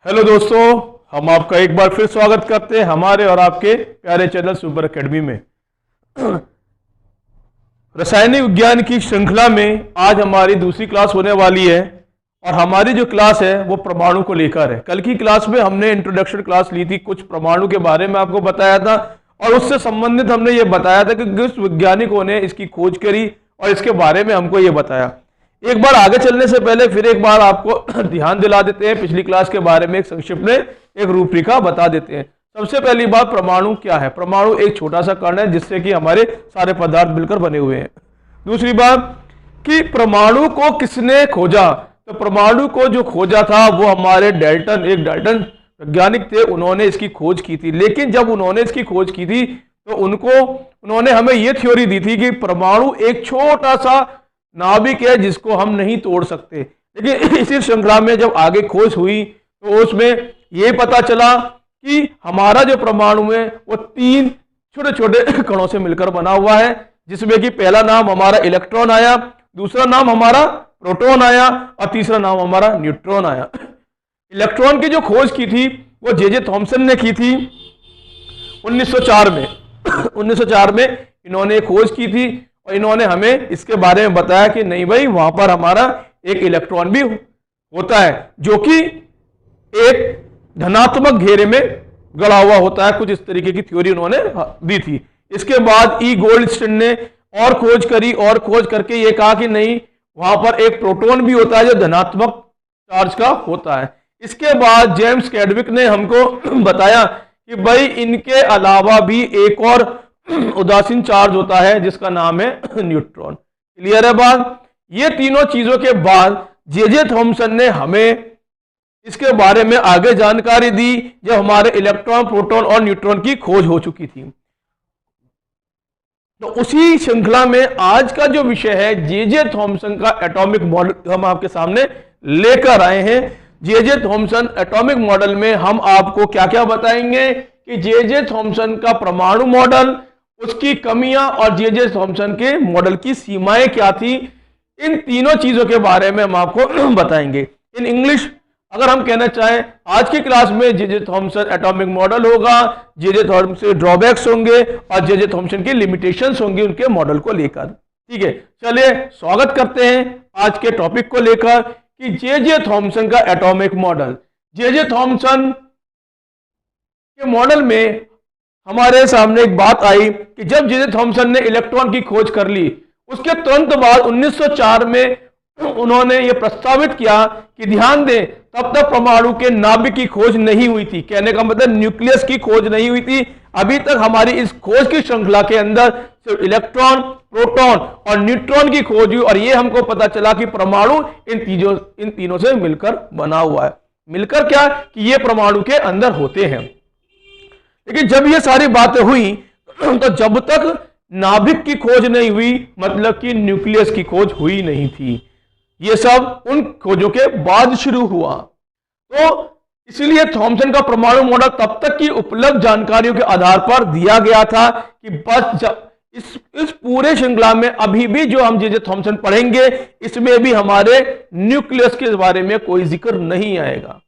Hello दोस्तों, हम आपका एक बार फिर स्वागत करते हैं हमारे और आपके प्यारे चैनल सुपर एकेडमी में। रासायनिक विज्ञान की श्रृंखला में आज हमारी दूसरी क्लास होने वाली है और हमारी जो क्लास है वो परमाणु को लेकर है। कल की क्लास में हमने इंट्रोडक्शन क्लास ली थी, कुछ परमाणु के बारे में आपको बताया था और उससे संबंधित हमने ये बताया था कि किस वैज्ञानिकों ने इसकी खोज करी और इसके बारे में हमको ये बताया। एक बार आगे चलने से पहले फिर एक बार आपको ध्यान दिला देते हैं, पिछली क्लास के बारे में एक संक्षिप्त में एक रूपरेखा बता देते हैं। सबसे पहली बात, परमाणु क्या है? परमाणु एक छोटा सा कण है जिससे कि हमारे सारे पदार्थ मिलकर बने हुए हैं। दूसरी बात कि परमाणु को किसने खोजा? तो परमाणु को जो खोजा था वो हमारे एक डाल्टन वैज्ञानिक थे, उन्होंने इसकी खोज की थी। लेकिन जब उन्होंने इसकी खोज की थी तो उन्होंने हमें यह थ्योरी दी थी कि परमाणु एक छोटा सा नाभिक है जिसको हम नहीं तोड़ सकते। लेकिन इसी श्रृंखला में जब आगे खोज हुई तो उसमें यह पता चला कि हमारा जो परमाणु है वो 3 छोटे छोटे कणों से मिलकर बना हुआ है, जिसमें कि पहला नाम हमारा इलेक्ट्रॉन आया, दूसरा नाम हमारा प्रोटॉन आया और तीसरा नाम हमारा न्यूट्रॉन आया। इलेक्ट्रॉन की जो खोज की थी वो जे थॉमसन ने की थी 1904 में। 1904 में इन्होंने खोज की थी और इन्होंने हमें इसके बारे में बताया कि नहीं भाई, वहां पर हमारा एक इलेक्ट्रॉन भी होता है जो कि एक धनात्मक घेरे में गड़ा हुआ होता है। कुछ इस तरीके की थ्योरी उन्होंने दी थी। इसके बाद ई गोल्डस्टीन ने और खोज करी और खोज करके ये कहा कि नहीं, वहां पर एक प्रोटॉन भी होता है जो धनात्मक चार्ज का होता है। इसके बाद जेम्स कैडविक ने हमको बताया कि भाई इनके अलावा भी एक और उदासीन चार्ज होता है जिसका नाम है न्यूट्रॉन। क्लियर है बात? ये तीनों चीजों के बाद जे थॉमसन ने हमें इसके बारे में आगे जानकारी दी जब हमारे इलेक्ट्रॉन, प्रोटॉन और न्यूट्रॉन की खोज हो चुकी थी। तो उसी श्रृंखला में आज का जो विषय है जे थॉमसन का एटॉमिक मॉडल हम आपके सामने लेकर आए हैं। जे थॉमसन एटॉमिक मॉडल में हम आपको क्या क्या बताएंगे कि जे थॉमसन का परमाणु मॉडल, उसकी कमियां और जे थॉमसन के मॉडल की सीमाएं क्या थी, इन तीनों चीजों के बारे में हम आपको बताएंगे। इन इंग्लिश अगर हम कहना चाहें, आज की क्लास में जे थॉमसन एटॉमिक मॉडल होगा, जे थॉमसन ड्रॉबैक्स होंगे और जे थॉमसन की लिमिटेशंस होंगी उनके मॉडल को लेकर। ठीक है, चलिए स्वागत करते हैं आज के टॉपिक को लेकर कि जे थॉमसन का एटॉमिक मॉडल। जे थॉमसन के मॉडल में हमारे सामने एक बात आई कि जब जे थॉमसन ने इलेक्ट्रॉन की खोज कर ली, उसके तुरंत बाद 1904 में उन्होंने यह प्रस्तावित किया कि ध्यान दें, तब तक परमाणु के नाभिक की खोज नहीं हुई थी। कहने का मतलब न्यूक्लियस की खोज नहीं हुई थी। अभी तक हमारी इस खोज की श्रृंखला के अंदर सिर्फ इलेक्ट्रॉन, प्रोटॉन और न्यूट्रॉन की खोज हुई और यह हमको पता चला कि परमाणु इन तीनों से मिलकर बना हुआ है। मिलकर क्या कि ये परमाणु के अंदर होते हैं। लेकिन जब ये सारी बातें हुई तो जब तक नाभिक की खोज नहीं हुई, मतलब कि न्यूक्लियस की खोज हुई नहीं थी। ये सब उन खोजों के बाद शुरू हुआ। तो इसलिए थॉमसन का परमाणु मॉडल तब तक की उपलब्ध जानकारियों के आधार पर दिया गया था कि बस इस पूरे श्रृंखला में अभी भी जो हम जे थॉमसन पढ़ेंगे इसमें भी हमारे न्यूक्लियस के बारे में कोई जिक्र नहीं आएगा,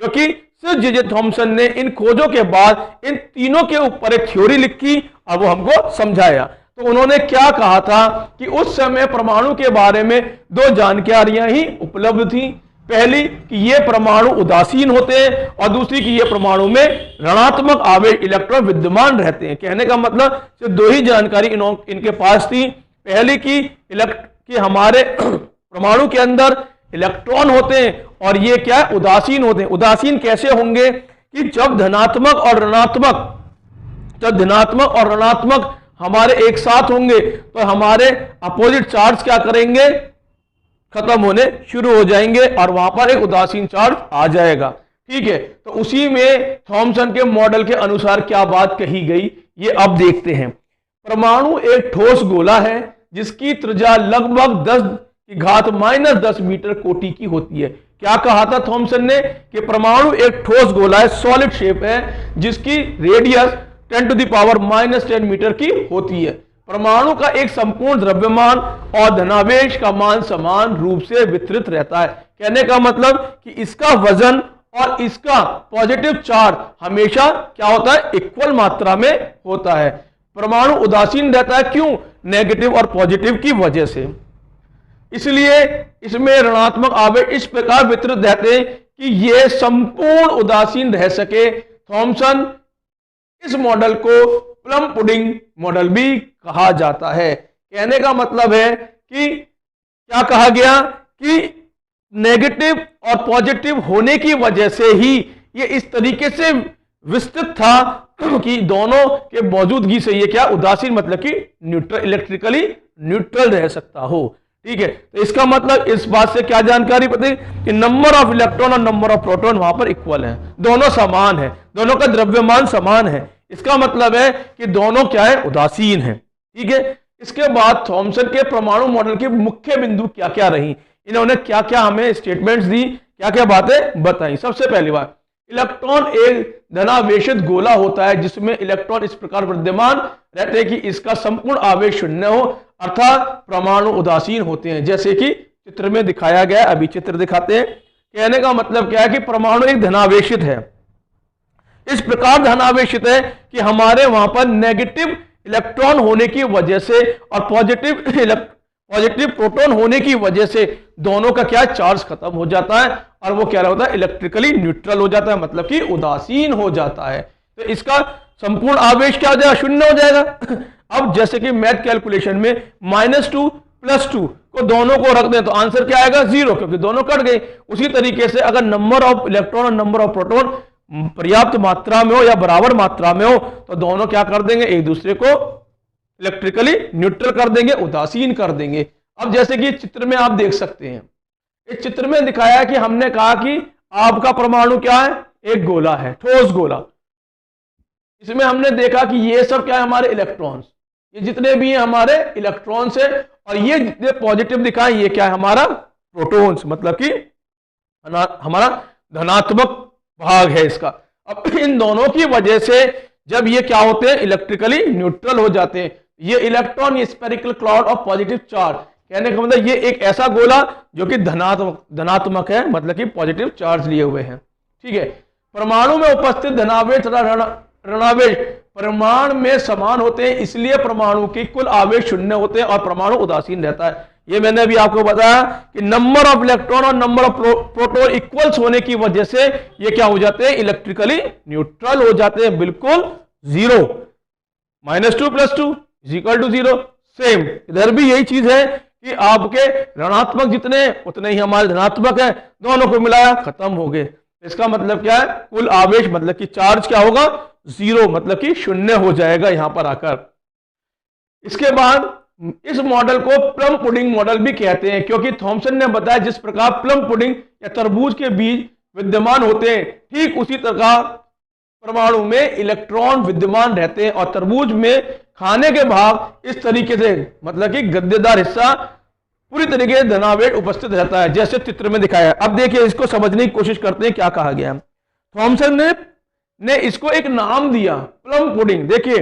क्योंकि सिर्फ जे थॉमसन ने इन खोजों के बाद इन तीनों के ऊपर एक थ्योरी लिखी और वो हमको समझाया। तो उन्होंने क्या कहा था कि उस समय परमाणु के बारे में 2 जानकारियां ही उपलब्ध थी। पहली कि ये परमाणु उदासीन होते हैं और दूसरी कि ये परमाणु में ऋणात्मक आवेश इलेक्ट्रॉन विद्यमान रहते हैं। कहने का मतलब सिर्फ 2 ही जानकारी इनके पास थी। पहली कि हमारे परमाणु के अंदर इलेक्ट्रॉन होते हैं और ये क्या है, उदासीन होते हैं। उदासीन कैसे होंगे कि जब धनात्मक और ऋणात्मक हमारे एक साथ होंगे तो हमारे अपोजिट चार्ज क्या करेंगे, खत्म होने शुरू हो जाएंगे और वहां पर एक उदासीन चार्ज आ जाएगा। ठीक है, तो उसी में थॉमसन के मॉडल के अनुसार क्या बात कही गई ये अब देखते हैं। परमाणु एक ठोस गोला है जिसकी त्रिज्या लगभग 10⁻⁻10 मीटर कोटि की होती है। क्या कहा था थॉमसन ने कि परमाणु एक ठोस गोला है, सॉलिड शेप है, जिसकी रेडियस 10⁻⁻10 मीटर की होती है। परमाणु का एक संपूर्ण द्रव्यमान और धनावेश का मान समान रूप से वितरित रहता है। कहने का मतलब कि इसका वजन और इसका पॉजिटिव चार्ज हमेशा क्या होता है, इक्वल मात्रा में होता है। परमाणु उदासीन रहता है, क्यों, नेगेटिव और पॉजिटिव की वजह से। इसलिए इसमें ऋणात्मक आवेश इस प्रकार वितरित रहते हैं कि यह संपूर्ण उदासीन रह सके। थॉमसन इस मॉडल को प्लम पुडिंग मॉडल भी कहा जाता है। कहने का मतलब है कि क्या कहा गया कि नेगेटिव और पॉजिटिव होने की वजह से ही ये इस तरीके से विस्तृत था कि दोनों के मौजूदगी से ये क्या उदासीन मतलब कि न्यूट्रल, इलेक्ट्रिकली न्यूट्रल रह सकता हो। ठीक है, तो इसका मतलब इस बात से क्या जानकारी पता है कि नंबर ऑफ इलेक्ट्रॉन और नंबर ऑफ प्रोटॉन वहां पर इक्वल है, दोनों समान है, दोनों का द्रव्यमान समान है। इसका मतलब है कि दोनों क्या है, उदासीन है। ठीक है, इसके बाद थॉमसन के परमाणु मॉडल के मुख्य बिंदु क्या क्या रही, इन्होंने क्या क्या हमें स्टेटमेंट्स दी, क्या क्या बातें बताई। सबसे पहली बात, इलेक्ट्रॉन एक धनावेशित गोला होता है जिसमें इलेक्ट्रॉन इस प्रकार विद्यमान रहते हैं कि इसका संपूर्ण आवेश शून्य हो, अर्थात परमाणु उदासीन होते हैं, जैसे कि चित्र में दिखाया गया है। अभी चित्र दिखाते हैं। कहने का मतलब क्या है कि परमाणु एक धनावेशित है, इस प्रकार धनावेशित है कि हमारे वहां पर नेगेटिव इलेक्ट्रॉन होने की वजह से और पॉजिटिव प्रोटॉन होने की वजह से दोनों का क्या चार्ज खत्म हो जाता है और वो क्या होता है, इलेक्ट्रिकली न्यूट्रल हो जाता है, मतलब कि उदासीन हो जाता है। तो इसका संपूर्ण आवेश क्या हो जाएगा, शून्य हो जाएगा। अब जैसे कि मैथ कैलकुलेशन में -2 + 2 को दोनों को रख दें तो आंसर क्या आएगा, 0, क्योंकि दोनों कट गए। उसी तरीके से अगर नंबर ऑफ इलेक्ट्रॉन और नंबर ऑफ प्रोटॉन पर्याप्त मात्रा में हो या बराबर मात्रा में हो तो दोनों क्या कर देंगे, एक दूसरे को इलेक्ट्रिकली न्यूट्रल कर देंगे, उदासीन कर देंगे। अब जैसे कि चित्र में आप देख सकते हैं, इस चित्र में दिखाया है कि हमने कहा कि आपका परमाणु क्या है, एक गोला है, ठोस गोला। इसमें हमने देखा कि ये सब क्या है, हमारे इलेक्ट्रॉन्स, ये जितने भी हैं हमारे इलेक्ट्रॉन्स है, और ये जितने पॉजिटिव दिखाए ये क्या है, हमारा प्रोटॉन्स, मतलब कि हमारा धनात्मक भाग है इसका। अब इन दोनों की वजह से जब ये क्या होते हैं, इलेक्ट्रिकली न्यूट्रल हो जाते हैं। ये इलेक्ट्रॉन, ये spherical cloud of positive charge, कहने का मतलब ये एक ऐसा गोला जो कि धनात्मक है, मतलब कि पॉजिटिव चार्ज लिए हुए हैं। ठीक है, परमाणु में उपस्थित धनावेश तथा ऋणावेश परमाणु में समान होते हैं, इसलिए परमाणु के कुल आवेश शून्य होते हैं और परमाणु उदासीन रहता है। ये मैंने अभी आपको बताया कि नंबर ऑफ इलेक्ट्रॉन और नंबर ऑफ प्रोटॉन इक्वल्स होने की वजह से ये क्या हो जाते हैं, इलेक्ट्रिकली न्यूट्रल हो जाते हैं, बिल्कुल 0। -2 + 2 = 0। सेम इधर भी यही चीज है कि आपके ऋणात्मक जितने उतने ही हमारे धनात्मक है, दोनों को मिलाया खत्म हो गए। इसका मतलब क्या है, कुल आवेश मतलब कि चार्ज क्या होगा, 0, मतलब कि शून्य हो जाएगा यहां पर आकर। इसके बाद इस मॉडल को प्लम पुडिंग मॉडल भी कहते हैं, क्योंकि थॉमसन ने बताया जिस प्रकार प्लम पुडिंग या तरबूज के बीज विद्यमान होते हैं, ठीक उसी प्रकार परमाणु में इलेक्ट्रॉन विद्यमान रहते हैं और तरबूज में खाने के भाग इस तरीके से, मतलब कि गद्देदार हिस्सा पूरी तरीके से धनावेश उपस्थित रहता है, जैसे चित्र में दिखाया है। अब देखिए, इसको समझने की कोशिश करते हैं क्या कहा गया है। थॉमसन ने इसको एक नाम दिया, प्लम पुडिंग। देखिए,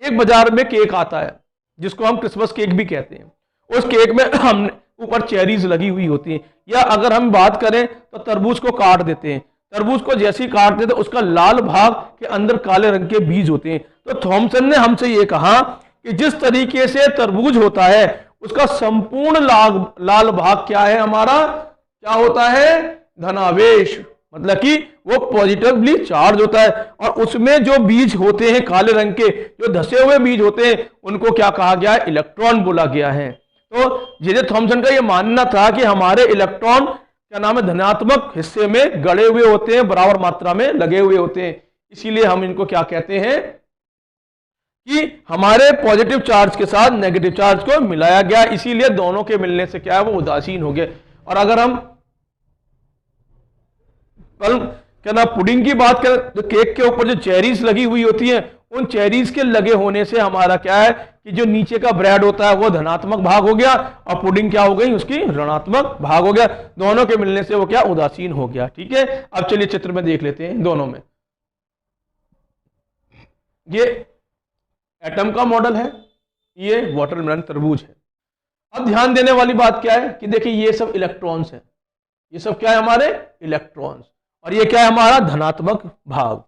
एक बाजार में केक आता है जिसको हम क्रिसमस केक भी कहते हैं, उस केक में हम ऊपर चेरीज लगी हुई होती हैं, या अगर हम बात करें तो तरबूज को काट देते हैं, तरबूज को जैसे ही काटते हैं तो उसका लाल भाग के अंदर काले रंग के बीज होते हैं। तो थॉमसन ने हमसे ये कहा कि जिस तरीके से तरबूज होता है उसका संपूर्ण लाल भाग क्या है, हमारा क्या होता है, धनावेश, मतलब कि वो पॉजिटिवली चार्ज होता है, और उसमें जो बीज होते हैं काले रंग के, जो धसे हुए बीज होते हैं, उनको क्या कहा गया है, इलेक्ट्रॉन बोला गया है। तो जे थॉमसन का ये मानना था कि हमारे इलेक्ट्रॉन क्या नाम है, धनात्मक हिस्से में गड़े हुए होते हैं, बराबर मात्रा में लगे हुए होते हैं, इसीलिए हम इनको क्या कहते हैं कि हमारे पॉजिटिव चार्ज के साथ नेगेटिव चार्ज को मिलाया गया, इसीलिए दोनों के मिलने से क्या है, वो उदासीन हो गए। और अगर हम क्या ना पुडिंग की बात करें तो केक के ऊपर जो चेरीज लगी हुई होती हैं, उन चेरीज के लगे होने से हमारा क्या है कि जो नीचे का ब्रेड होता है वो धनात्मक भाग हो गया और पुडिंग क्या हो गई, उसकी ऋणात्मक भाग हो गया। दोनों के मिलने से वो क्या, उदासीन हो गया। ठीक है, अब चलिए चित्र में देख लेते हैं दोनों में। ये एटम का मॉडल है, ये वाटरमेलन तरबूज है। अब ध्यान देने वाली बात क्या है कि देखिए, ये सब इलेक्ट्रॉन्स हैं, ये सब क्या है, हमारे इलेक्ट्रॉन्स, और ये क्या है हमारा धनात्मक भाग।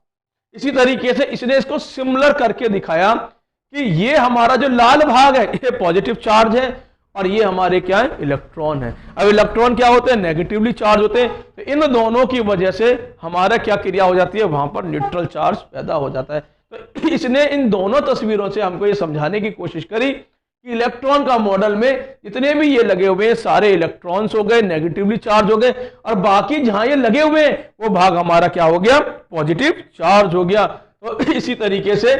इसी तरीके से इसने इसको सिमिलर करके दिखाया कि ये हमारा जो लाल भाग है ये पॉजिटिव चार्ज है और ये हमारे क्या है इलेक्ट्रॉन है। अब इलेक्ट्रॉन क्या होते हैं नेगेटिवली चार्ज होते हैं, तो इन दोनों की वजह से हमारा क्या क्रिया हो जाती है वहां पर न्यूट्रल चार्ज पैदा हो जाता है। तो इसने इन दोनों तस्वीरों से हमको ये समझाने की कोशिश करी कि इलेक्ट्रॉन का मॉडल में जितने भी ये लगे हुए हैं सारे इलेक्ट्रॉन्स हो गए नेगेटिवली चार्ज हो गए और बाकी जहां ये लगे हुए हैं वो भाग हमारा क्या हो गया पॉजिटिव चार्ज हो गया। तो इसी तरीके से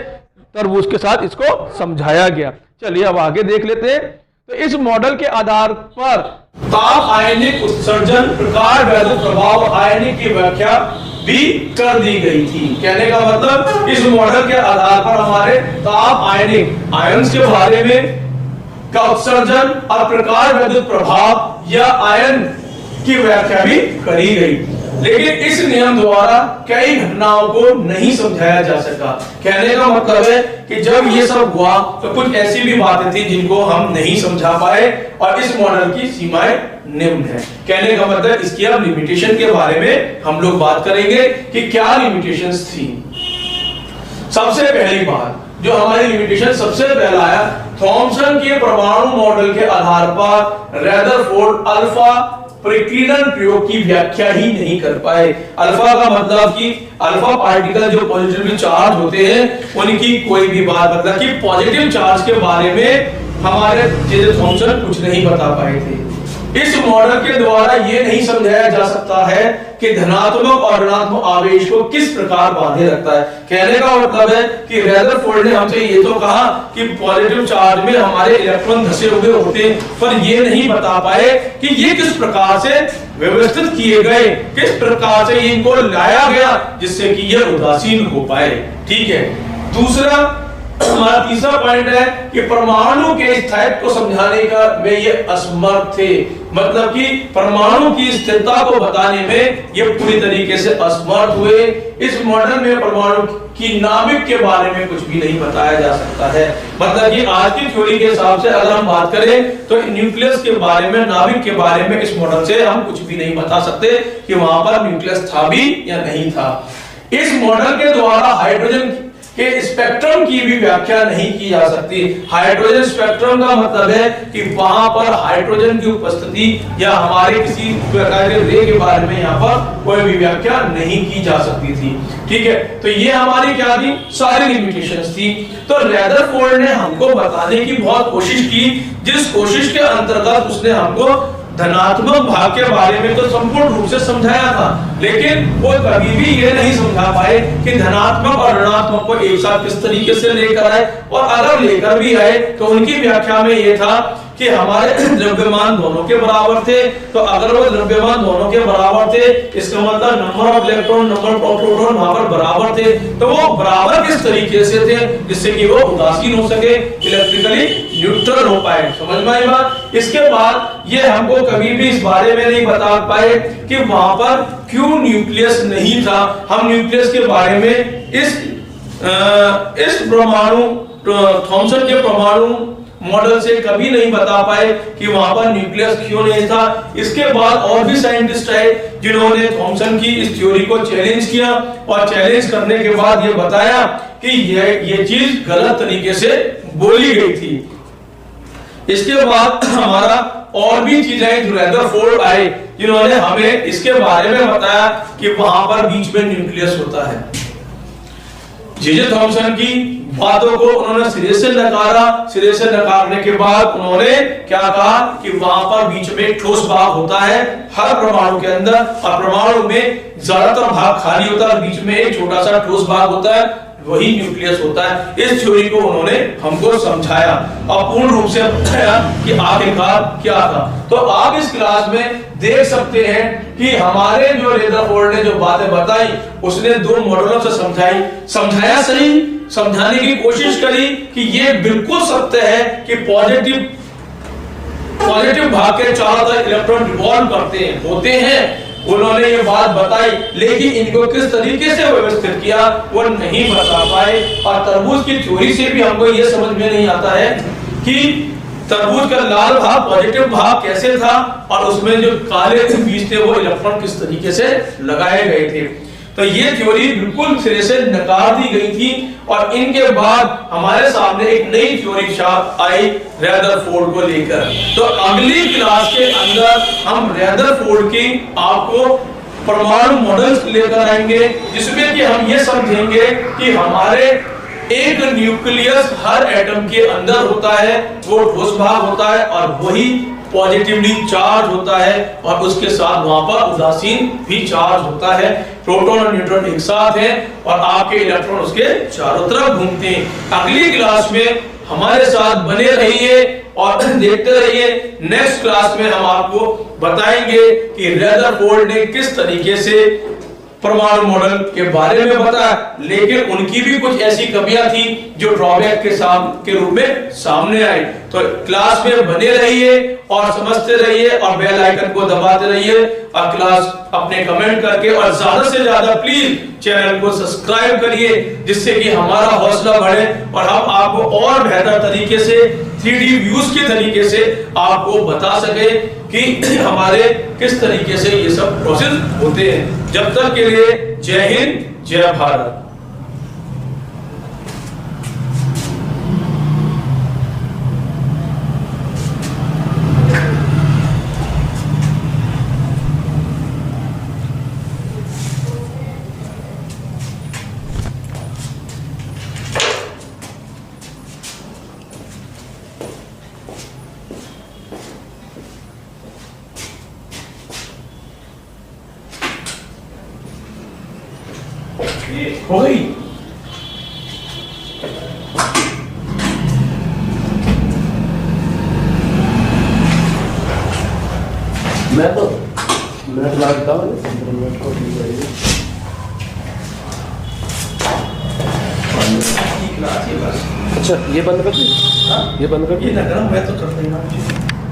तरबूज के साथ इसको समझाया गया। चलिए अब आगे देख लेते हैं। तो इस मॉडल के आधार पर ताप आयनिक उत्सर्जन प्रकार वैद्युत प्रभाव आयनिक की व्याख्या भी कर दी गई थी। कहने का मतलब इस मॉडल के आधार पर हमारे ताप आयनिक आयन्स के बारे में का उत्सर्जन और प्रकार वैद्युत प्रभाव या आयन की व्याख्या भी करी गई, लेकिन इस नियम द्वारा कई घटनाओं को नहीं समझाया जा सका। कहने का मतलब है कि जब ये सब हुआ तो कुछ ऐसी भी बातें थी जिनको हम नहीं समझा पाए और इस मॉडल की सीमाएं निम्न है। कहने का मतलब इसकी अब लिमिटेशन के बारे में हम लोग बात करेंगे कि क्या लिमिटेशंस थी। सबसे पहली बात जो हमारी लिमिटेशन सबसे पहला आया थॉमसन के परमाणु मॉडल के आधार पर रदरफोर्ड अल्फा प्रकीर्णन प्रयोग की व्याख्या ही नहीं कर पाए। अल्फा का मतलब कि अल्फा पार्टिकल जो पॉजिटिवली चार्ज होते हैं उनकी कोई भी बात मतलब कि पॉजिटिव चार्ज के बारे में हमारे जे.जे. थॉमसन कुछ नहीं बता पाए थे। इस मॉडल के द्वारा यह नहीं समझाया जा सकता है कि धनात्मक और ऋणात्मक आवेश को किस प्रकार बांधे रखता है। कहने का मतलब है कि रदरफोर्ड ने हमसे ये तो कहा कि पॉजिटिव चार्ज में हमारे इलेक्ट्रॉन धसे हुए होते हैं, पर ये नहीं बता पाए कि ये किस प्रकार से व्यवस्थित किए गए, किस प्रकार से इनको लाया गया जिससे कि ये उदासीन हो पाए। ठीक है। दूसरा हमारा तीसरा पॉइंट है कि परमाणु के स्थायित्व को समझाने का में ये असमर्थ थे, मतलब कि परमाणु की स्थिरता को बताने में ये पूरी तरीके से असमर्थ हुए। इस मॉडल में परमाणु की नाभिक के बारे में कुछ भी नहीं बताया जा सकता है। मतलब कि आज की थ्योरी के हिसाब से अगर हम बात करें तो न्यूक्लियस के बारे में नाभिक के बारे में इस मॉडल से हम कुछ भी नहीं बता सकते कि वहां पर न्यूक्लियस था भी या नहीं था। इस मॉडल के द्वारा हाइड्रोजन के स्पेक्ट्रम की भी व्याख्या नहीं की जा सकती। हाइड्रोजन स्पेक्ट्रम का मतलब है कि वहां पर हाइड्रोजन की उपस्थिति या हमारे किसी प्रकार के रे के बारे में यहाँ पर कोई भी व्याख्या नहीं की जा सकती थी। ठीक है। तो ये हमारी क्या थी सारी लिमिटेशंस थी। तो रदरफोर्ड ने हमको बताने की बहुत कोशिश की, जिस कोशिश के अंतर्गत उसने हमको धनात्मक भाग के बारे में तो संपूर्ण रूप से समझाया था, लेकिन वो कभी भी ये नहीं समझा पाए कि धनात्मक और ऋणात्मक को एक साथ किस तरीके से लेकर आए, और अगर लेकर भी आए तो उनकी व्याख्या में ये था कि हमारे द्रव्यमान दोनों के बराबर थे। तो अगर वो द्रव्यमान दोनों के बराबर थे इसका मतलब number of electron number of proton वहां पर बराबर थे। तो वो बराबर किस तरीके से थे जिससे कि वो उदासीन हो सके, इलेक्ट्रिकली न्यूट्रल हो पाए। समझ में आई बात। इसके बाद ये हमको कभी भी इस बारे में नहीं बता पाए कि वहां पर क्यों न्यूक्लियस नहीं था। हम न्यूक्लियस के बारे में इस परमाणु थॉमसन के परमाणु मॉडल से कभी नहीं बता पाए कि वहां पर न्यूक्लियस क्यों नहीं था। इसके बाद और भी साइंटिस्ट आए जिन्होंने थॉमसन की इस थ्योरी को चैलेंज किया, और चैलेंज करने के बाद ये बताया कि ये चीज गलत तरीके से बोली गई थी। इसके बाद हमारा और भी चीजें जो रदरफोर्ड आए जिन्होंने हमें इसके बारे में बताया कि वहां पर बीच में न्यूक्लियस होता है। जे.जे. थॉमसन की बातों को उन्होंने सिरे से नकारा। सिरे से नकारने के बाद उन्होंने क्या कहा कि वहां पर बीच में ठोस भाग होता है हर परमाणु के अंदर, और परमाणु में ज्यादातर भाग खाली होता है और बीच में एक छोटा सा ठोस भाग होता है, वही न्यूक्लियस होता है। इस थ्योरी को उन्होंने हमको समझाया और पूर्ण रूप से बताया कि आखिरकार क्या था। तो आप इस क्लास में देख सकते हैं कि हमारे जो रदरफोर्ड ने जो बातें बताई उसने दो मॉडलों से समझाया सही, समझाने की कोशिश करी कि ये बिल्कुल सत्य है कि पॉजिटिव भाग के चारों तरफ इलेक्ट्रॉन रिवॉल्व करते होते हैं। उन्होंने ये बात बताई, लेकिन इनको किस तरीके से व्यवस्थित किया वो नहीं बता पाए। और तरबूज की थ्योरी से भी हमको ये समझ में नहीं आता है कि तरबूज का लाल भाग पॉजिटिव भाग कैसे था और उसमें जो काले बीज थे वो इलेक्ट्रॉन किस तरीके से लगाए गए थे। तो ये थ्योरी बिल्कुल सिरे से नकार दी गई थी और इनके बाद हमारे सामने एक नई थ्योरी आई रदरफोर्ड को लेकर। तो अगली क्लास के अंदर हम रदरफोर्ड की आपको परमाणु मॉडल्स लेकर आएंगे, जिसमें कि हम ये समझेंगे कि हमारे एक न्यूक्लियस हर एटम के अंदर होता है, वो ठोस भाग होता है और वही पॉजिटिवली चार्ज होता है और उसके साथ वहां पर उदासीन भी चार्ज होता है। प्रोटॉन और न्यूट्रॉन एक साथ हैं और आपके इलेक्ट्रॉन उसके चारों तरफ घूमते हैं। अगली क्लास में हमारे साथ बने रहिए और देखते रहिए। नेक्स्ट क्लास में हम आपको बताएंगे कि रदरफोर्ड ने किस तरीके से परमाणु मॉडल के बारे में बताया, लेकिन उनकी भी कुछ ऐसी कमियां थी जो ड्रॉबैक के रूप में सामने आई। तो क्लास में बने रहिए और समझते रहिए और बेल आइकन को दबाते रहिए और क्लास अपने कमेंट करके और ज्यादा से ज्यादा प्लीज चैनल को सब्सक्राइब करिए, जिससे कि हमारा हौसला बढ़े और हम आपको और बेहतर तरीके से 3D व्यूज के तरीके से आपको बता सके कि हमारे किस तरीके से ये सब प्रोसेस होते हैं। जब तक के लिए जय हिंद, जय भारत। हो गई। मैं तो मिनट लगता हूँ, अच्छा ये बंद कर दी, ये बंद कर दी, मैं तो कर देना।